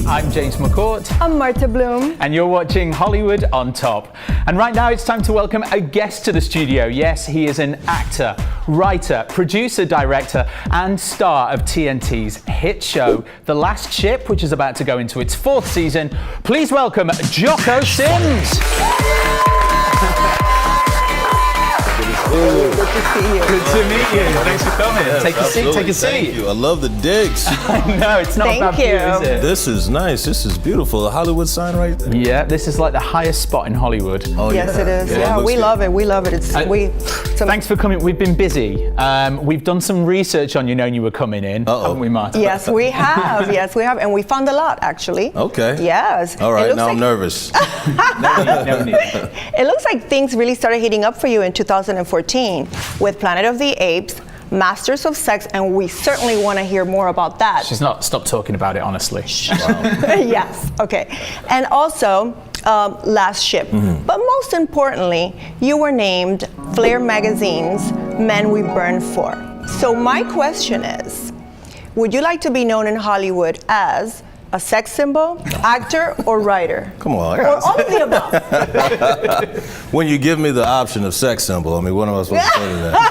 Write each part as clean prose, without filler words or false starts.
I'm James McCourt. I'm Marta Bloom. And you're watching Hollywood on Top. And right now it's time to welcome a guest to the studio. Yes, he is an actor, writer, producer, director, and star of TNT's hit show, The Last Ship, which is about to go into its 4th season. Please welcome Jocko Sims. Good to see you. Good to meet you. Thanks for coming. Yes, take a seat, take a seat. Thank you. I love the digs. No, it's not Thank about you. you, is it? This is nice. This is beautiful. The Hollywood sign right there. Yeah, this is like the highest spot in Hollywood. Oh, Yes, yeah. it is. Yeah, Yeah, it we looks love it. We love it. Thanks for coming. We've been busy. We've done some research on you knowing you were coming in, haven't we, Marta? Yes, we have. Yes, we have. And we found a lot, actually. Okay. Yes. All right, now like, I'm nervous. No need. It looks like things really started heating up for you in 2014 with Planet of the Apes, Masters of Sex, and we certainly want to hear more about that. She's not stopped talking about it, honestly. Yes, okay. And also, Last Ship. Mm-hmm. But most importantly, you were named Flair Magazine's Men We Burn For. So my question is, would you like to be known in Hollywood as a sex symbol, actor, or writer? Come on. Or all of the above? When you give me the option of sex symbol, I mean, what am I supposed to say to that?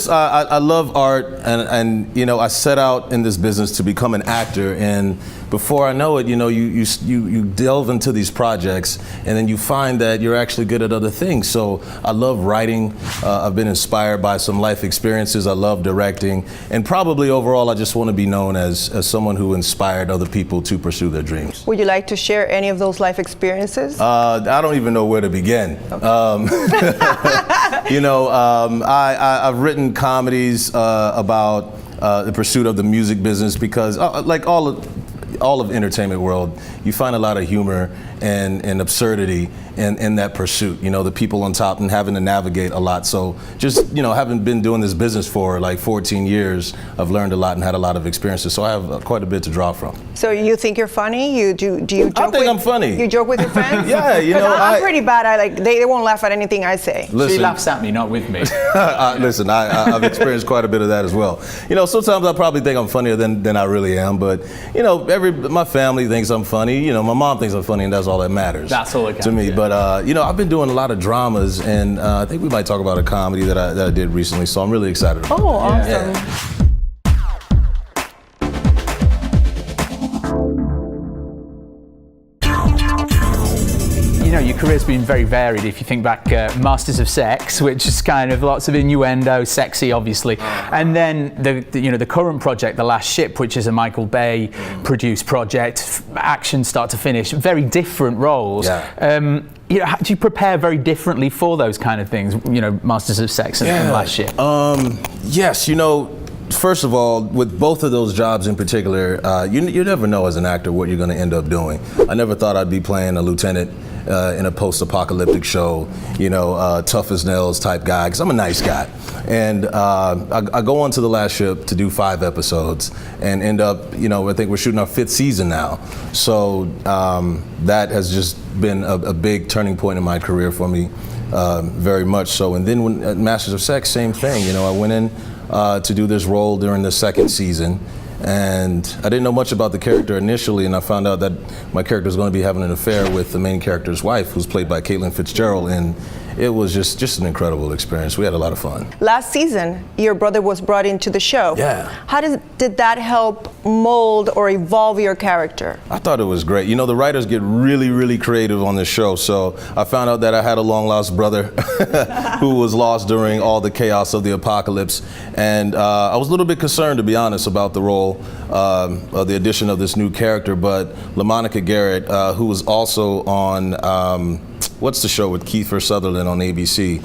I love art, and I set out in this business to become an actor, and before I know it, you delve into these projects, and then you find that you're actually good at other things. So I love writing. I've been inspired by some life experiences. I love directing, and probably overall, I just want to be known as someone who inspired other people to pursue their dreams. Would you like to share any of those life experiences? I don't even know where to begin. Okay. I've written comedies about the pursuit of the music business because, like all of entertainment world, you find a lot of humor and absurdity in that pursuit. The people on top and having to navigate a lot. So just, having been doing this business for like 14 years, I've learned a lot and had a lot of experiences. So I have quite a bit to draw from. So you think you're funny? Do you joke I think I'm funny. You joke with your friends? Yeah, I'm pretty bad. They won't laugh at anything I say. Listen, She laughs at me, not with me. Listen, I've experienced quite a bit of that as well. Sometimes I probably think I'm funnier than I really am, but my family thinks I'm funny. My mom thinks I'm funny, and that's all that matters. That's all it counts, to me. yeah. But I've been doing a lot of dramas, and I think we might talk about a comedy that I did recently. So I'm really excited about it. Oh, awesome. Yeah. Your career's been very varied. If you think back, Masters of Sex, which is kind of lots of innuendo, sexy, obviously, and then the current project, The Last Ship, which is a Michael Bay produced project, action start to finish, very different roles. Yeah. Do you prepare very differently for those kind of things? Masters of Sex and Last Ship. Yes. First of all, with both of those jobs in particular, you never know as an actor what you're going to end up doing. I never thought I'd be playing a lieutenant in a post-apocalyptic show, tough as nails type guy, because I'm a nice guy. And I go on to The Last Ship to do 5 episodes and end up, I think we're shooting our 5th season now. So that has just been a big turning point in my career for me, very much so. And then when at Masters of Sex, same thing. I went in to do this role during the 2nd season. And I didn't know much about the character initially, and I found out that my character was going to be having an affair with the main character's wife, who's played by Caitlin Fitzgerald, and it was just an incredible experience. We had a lot of fun. Last season, your brother was brought into the show. Yeah. How did that help mold or evolve your character? I thought it was great. The writers get really, really creative on this show, so I found out that I had a long-lost brother who was lost during all the chaos of the apocalypse, and I was a little bit concerned, to be honest, about the role, the addition of this new character, but LaMonica Garrett, who was also on what's the show with Kiefer Sutherland on ABC?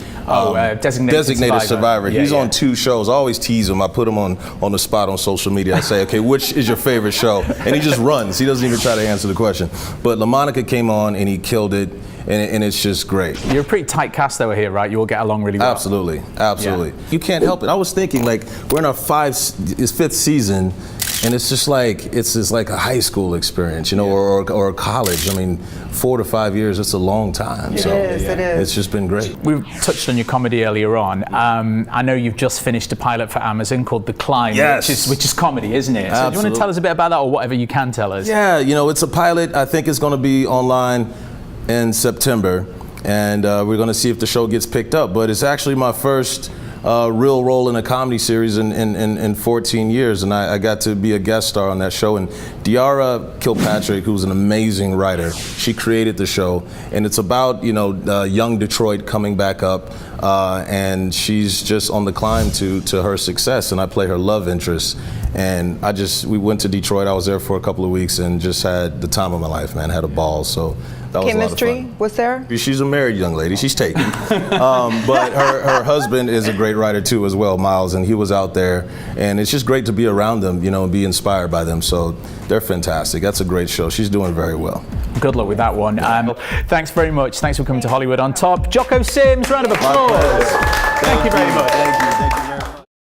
Designated Survivor. Yeah, He's on 2 shows. I always tease him. I put him on the spot on social media. I say, okay, which is your favorite show? And he just runs. He doesn't even try to answer the question. But LaMonica came on and he killed it. And it's just great. You're a pretty tight cast over here, right? You all get along really well. Absolutely. Yeah. You can't help it. I was thinking, we're in our 5th season. and it's just like a high school experience, you know, or college. I mean, 4 to 5 years, it's a long time. It is. It's just been great. We touched on your comedy earlier on. I know you've just finished a pilot for Amazon called The Climb, Yes. which is comedy, isn't it? So do you want Absolutely. to tell us a bit about that, or whatever you can tell us? Yeah, you know, it's a pilot. I think it's going to be online in September, and we're going to see if the show gets picked up. But it's actually my first real role in a comedy series in 14 years, and I got to be a guest star on that show. And Diara Kilpatrick, who's an amazing writer, she created the show, and it's about, you know, young Detroit coming back up, and she's just on the climb to her success, and I play her love interest. And we went to Detroit. I was there for a couple of weeks and just had the time of my life, man. Had a ball, so that was Chemistry a lot of fun. was there? She's a married young lady. She's taken. But her husband is a great writer too as well, Miles, and he was out there. And it's just great to be around them, you know, and be inspired by them. So they're fantastic. That's a great show. She's doing very well. Good luck with that one. Thanks very much. Thanks for coming to Hollywood on Top. Jocko Sims, round of applause. Thank you very much. Thank you very much.